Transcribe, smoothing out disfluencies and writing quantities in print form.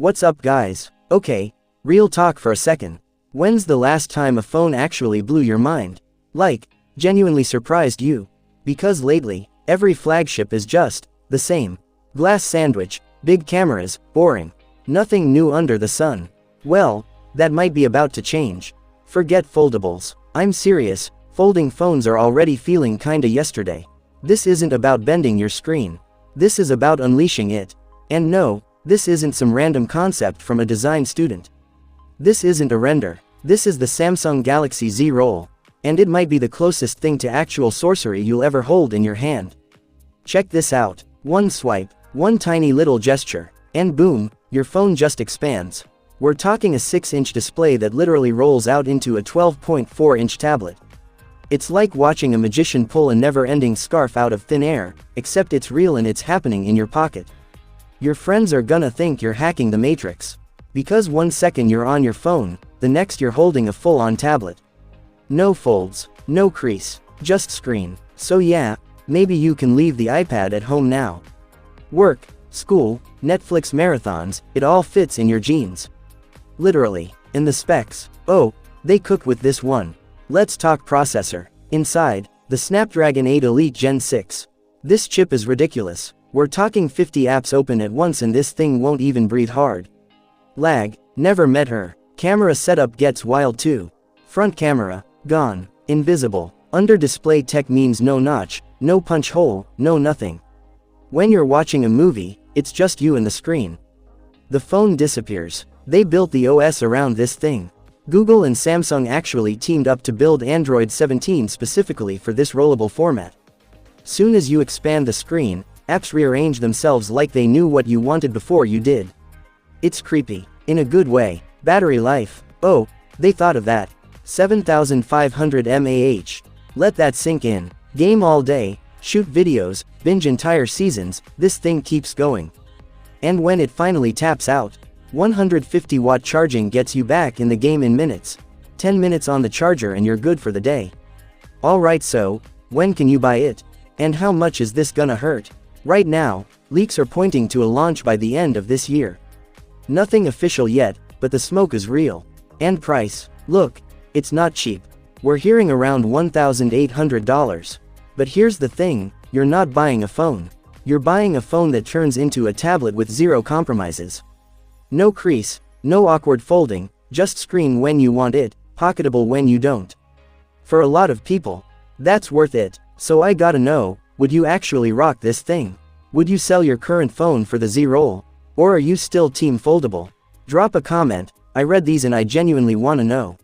What's up guys? Okay, real talk for a second. When's the last time a phone actually blew your mind? Like, genuinely surprised you? Because lately, every flagship is just the same. Glass sandwich, big cameras, boring. Nothing new under the sun. Well, that might be about to change. Forget foldables. I'm serious, folding phones are already feeling kinda yesterday. This isn't about bending your screen. This is about unleashing it. And no, this isn't some random concept from a design student. This isn't a render. This is the Samsung Galaxy Z Roll. And it might be the closest thing to actual sorcery you'll ever hold in your hand. Check this out. One swipe, one tiny little gesture, and boom, your phone just expands. We're talking a 6-inch display that literally rolls out into a 12.4-inch tablet. It's like watching a magician pull a never-ending scarf out of thin air, except it's real and it's happening in your pocket. Your friends are gonna think you're hacking the Matrix. Because one second you're on your phone, the next you're holding a full-on tablet. No folds, no crease, just screen. So yeah, maybe you can leave the iPad at home now. Work, school, Netflix marathons, it all fits in your jeans. Literally. In the specs, oh, they cook with this one. Let's talk processor. Inside, the Snapdragon 8 Elite Gen 6. This chip is ridiculous. We're talking 50 apps open at once and this thing won't even breathe hard. Lag, never met her. Camera setup gets wild too. Front camera, gone, invisible. Under display tech means no notch, no punch hole, no nothing. When you're watching a movie, it's just you and the screen. The phone disappears. They built the OS around this thing. Google and Samsung actually teamed up to build Android 17 specifically for this rollable format. Soon as you expand the screen, apps rearrange themselves like they knew what you wanted before you did. It's creepy. In a good way. Battery life. Oh, they thought of that. 7,500 mAh. Let that sink in. Game all day, shoot videos, binge entire seasons, this thing keeps going. And when it finally taps out, 150-watt charging gets you back in the game in minutes. 10 minutes on the charger and you're good for the day. Alright, so, when can you buy it? And how much is this gonna hurt? Right now, leaks are pointing to a launch by the end of this year. Nothing official yet, but the smoke is real. And price, look, it's not cheap. We're hearing around $1,800. But here's the thing, you're not buying a phone. You're buying a phone that turns into a tablet with zero compromises. No crease, no awkward folding, just screen when you want it, pocketable when you don't. For a lot of people, that's worth it. So I gotta know, would you actually rock this thing? Would you sell your current phone for the Z Roll? Or are you still team foldable? Drop a comment, I read these and I genuinely wanna know.